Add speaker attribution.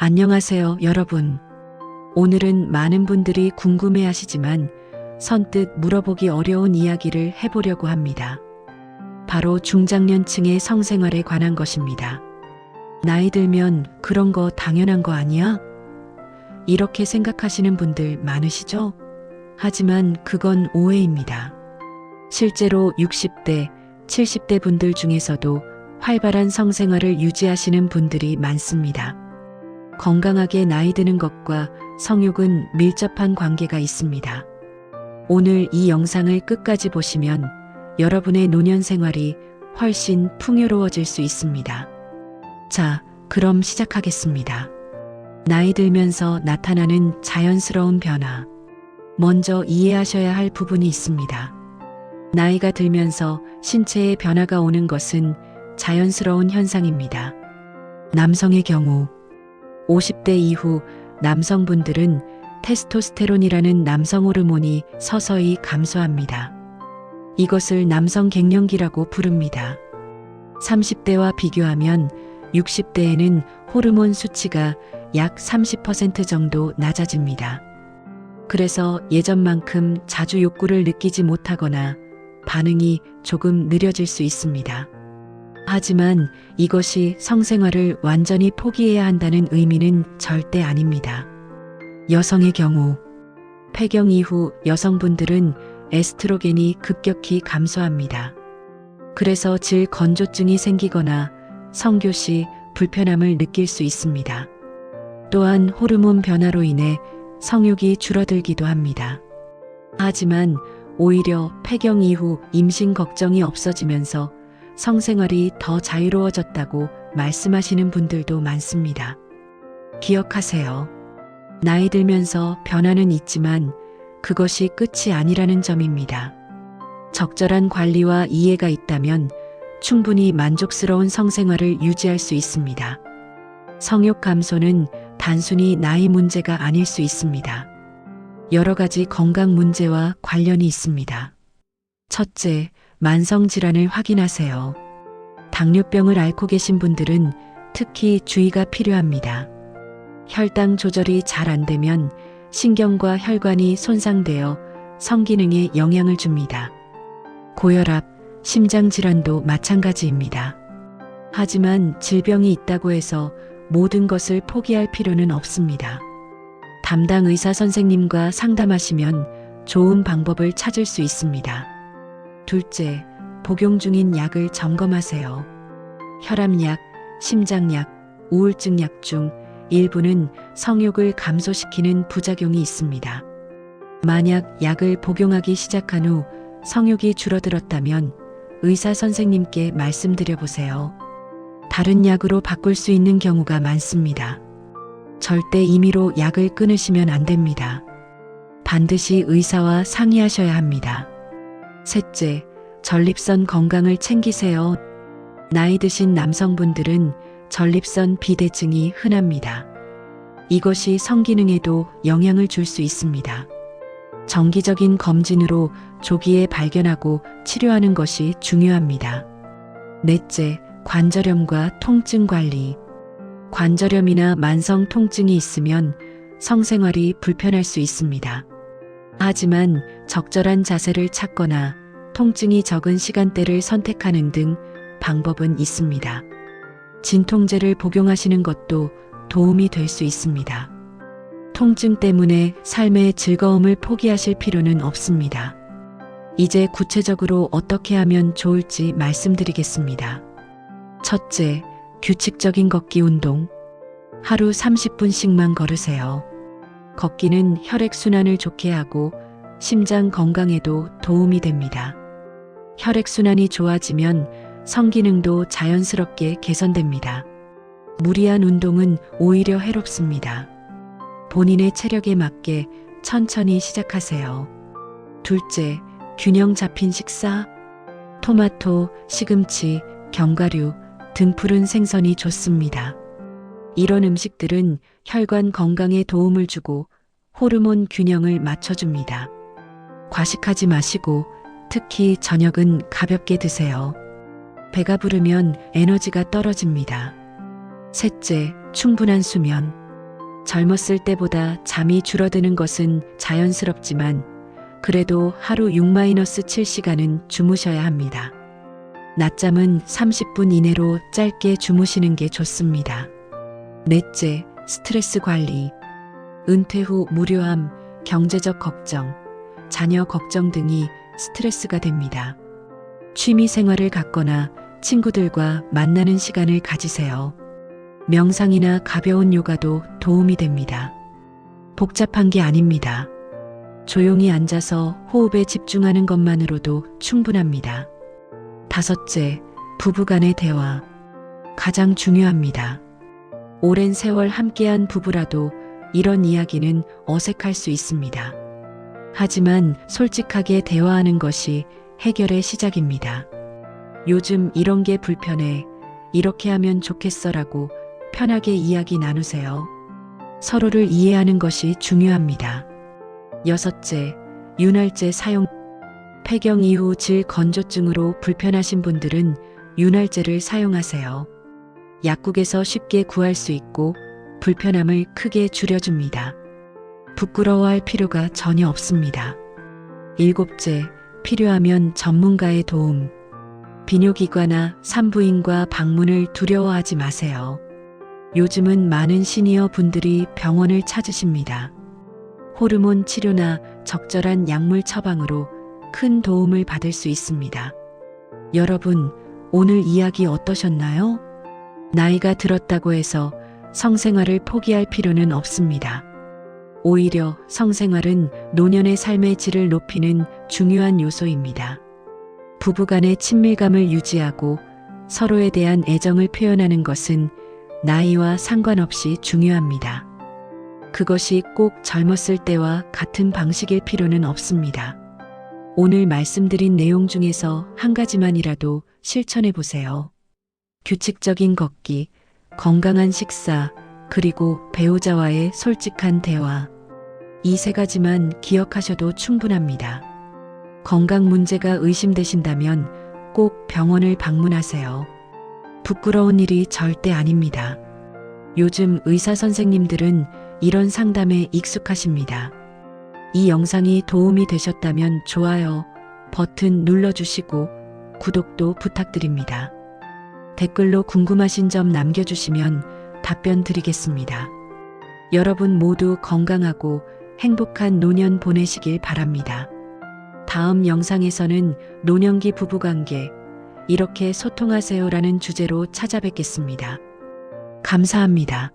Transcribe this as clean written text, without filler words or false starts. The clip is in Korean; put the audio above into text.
Speaker 1: 안녕하세요, 여러분. 오늘은 많은 분들이 궁금해 하시지만 선뜻 물어보기 어려운 이야기를 해보려고 합니다. 바로 중장년층의 성생활에 관한 것입니다. 나이 들면 그런 거 당연한 거 아니야? 이렇게 생각하시는 분들 많으시죠? 하지만 그건 오해입니다. 실제로 60대, 70대 분들 중에서도 활발한 성생활을 유지하시는 분들이 많습니다. 건강하게 나이 드는 것과 성욕은 밀접한 관계가 있습니다. 오늘 이 영상을 끝까지 보시면 여러분의 노년 생활이 훨씬 풍요로워질 수 있습니다. 자, 그럼 시작하겠습니다. 나이 들면서 나타나는 자연스러운 변화. 먼저 이해하셔야 할 부분이 있습니다. 나이가 들면서 신체에 변화가 오는 것은 자연스러운 현상입니다. 남성의 경우 50대 이후 남성분들은 테스토스테론이라는 남성 호르몬이 서서히 감소합니다. 이것을 남성 갱년기라고 부릅니다. 30대와 비교하면 60대에는 호르몬 수치가 약 30% 정도 낮아집니다. 그래서 예전만큼 자주 욕구를 느끼지 못하거나 반응이 조금 느려질 수 있습니다. 하지만 이것이 성생활을 완전히 포기해야 한다는 의미는 절대 아닙니다. 여성의 경우 폐경 이후 여성분들은 에스트로겐이 급격히 감소합니다. 그래서 질 건조증이 생기거나 성교 시 불편함을 느낄 수 있습니다. 또한 호르몬 변화로 인해 성욕이 줄어들기도 합니다. 하지만 오히려 폐경 이후 임신 걱정이 없어지면서 성생활이 더 자유로워졌다고 말씀하시는 분들도 많습니다. 기억하세요. 나이 들면서 변화는 있지만 그것이 끝이 아니라는 점입니다. 적절한 관리와 이해가 있다면 충분히 만족스러운 성생활을 유지할 수 있습니다. 성욕 감소는 단순히 나이 문제가 아닐 수 있습니다. 여러 가지 건강 문제와 관련이 있습니다. 첫째, 만성 질환을 확인하세요. 당뇨병을 앓고 계신 분들은 특히 주의가 필요합니다. 혈당 조절이 잘 안 되면 신경과 혈관이 손상되어 성기능에 영향을 줍니다. 고혈압, 심장 질환도 마찬가지입니다. 하지만 질병이 있다고 해서 모든 것을 포기할 필요는 없습니다. 담당 의사 선생님과 상담하시면 좋은 방법을 찾을 수 있습니다. 둘째, 복용 중인 약을 점검하세요. 혈압약, 심장약, 우울증약 중 일부는 성욕을 감소시키는 부작용이 있습니다. 만약 약을 복용하기 시작한 후 성욕이 줄어들었다면 의사 선생님께 말씀드려 보세요. 다른 약으로 바꿀 수 있는 경우가 많습니다. 절대 임의로 약을 끊으시면 안 됩니다. 반드시 의사와 상의하셔야 합니다. 셋째, 전립선 건강을 챙기세요. 나이 드신 남성분들은 전립선 비대증이 흔합니다. 이것이 성기능에도 영향을 줄 수 있습니다. 정기적인 검진으로 조기에 발견하고 치료하는 것이 중요합니다. 넷째, 관절염과 통증 관리. 관절염이나 만성 통증이 있으면 성생활이 불편할 수 있습니다. 하지만 적절한 자세를 찾거나 통증이 적은 시간대를 선택하는 등 방법은 있습니다. 진통제를 복용하시는 것도 도움이 될 수 있습니다. 통증 때문에 삶의 즐거움을 포기하실 필요는 없습니다. 이제 구체적으로 어떻게 하면 좋을지 말씀드리겠습니다. 첫째, 규칙적인 걷기 운동. 하루 30분씩만 걸으세요. 걷기는 혈액순환을 좋게 하고 심장 건강에도 도움이 됩니다. 혈액순환이 좋아지면 성기능도 자연스럽게 개선됩니다. 무리한 운동은 오히려 해롭습니다. 본인의 체력에 맞게 천천히 시작하세요. 둘째, 균형 잡힌 식사. 토마토, 시금치, 견과류 등 푸른 생선이 좋습니다. 이런 음식들은 혈관 건강에 도움을 주고 호르몬 균형을 맞춰줍니다. 과식하지 마시고 특히 저녁은 가볍게 드세요. 배가 부르면 에너지가 떨어집니다. 셋째, 충분한 수면. 젊었을 때보다 잠이 줄어드는 것은 자연스럽지만 그래도 하루 6-7시간은 주무셔야 합니다. 낮잠은 30분 이내로 짧게 주무시는 게 좋습니다. 넷째, 스트레스 관리. 은퇴 후 무료함, 경제적 걱정, 자녀 걱정 등이 스트레스가 됩니다. 취미 생활을 갖거나 친구들과 만나는 시간을 가지세요. 명상이나 가벼운 요가도 도움이 됩니다. 복잡한 게 아닙니다. 조용히 앉아서 호흡에 집중하는 것만으로도 충분합니다. 다섯째, 부부간의 대화. 가장 중요합니다. 오랜 세월 함께한 부부라도 이런 이야기는 어색할 수 있습니다. 하지만 솔직하게 대화하는 것이 해결의 시작입니다. 요즘 이런 게 불편해. 이렇게 하면 좋겠어라고 편하게 이야기 나누세요. 서로를 이해하는 것이 중요합니다. 여섯째, 윤활제 사용. 폐경 이후 질 건조증으로 불편하신 분들은 윤활제를 사용하세요. 약국에서 쉽게 구할 수 있고 불편함을 크게 줄여줍니다. 부끄러워할 필요가 전혀 없습니다. 일곱째, 필요하면 전문가의 도움. 비뇨기과나 산부인과 방문을 두려워하지 마세요. 요즘은 많은 시니어 분들이 병원을 찾으십니다. 호르몬 치료나 적절한 약물 처방으로 큰 도움을 받을 수 있습니다. 여러분, 오늘 이야기 어떠셨나요? 나이가 들었다고 해서 성생활을 포기할 필요는 없습니다. 오히려 성생활은 노년의 삶의 질을 높이는 중요한 요소입니다. 부부간의 친밀감을 유지하고 서로에 대한 애정을 표현하는 것은 나이와 상관없이 중요합니다. 그것이 꼭 젊었을 때와 같은 방식일 필요는 없습니다. 오늘 말씀드린 내용 중에서 한 가지만이라도 실천해 보세요. 규칙적인 걷기, 건강한 식사, 그리고 배우자와의 솔직한 대화. 이 세 가지만 기억하셔도 충분합니다. 건강 문제가 의심되신다면 꼭 병원을 방문하세요. 부끄러운 일이 절대 아닙니다. 요즘 의사 선생님들은 이런 상담에 익숙하십니다. 이 영상이 도움이 되셨다면 좋아요 버튼 눌러주시고 구독도 부탁드립니다. 댓글로 궁금하신 점 남겨주시면 답변 드리겠습니다. 여러분 모두 건강하고 행복한 노년 보내시길 바랍니다. 다음 영상에서는 노년기 부부관계, 이렇게 소통하세요라는 주제로 찾아뵙겠습니다. 감사합니다.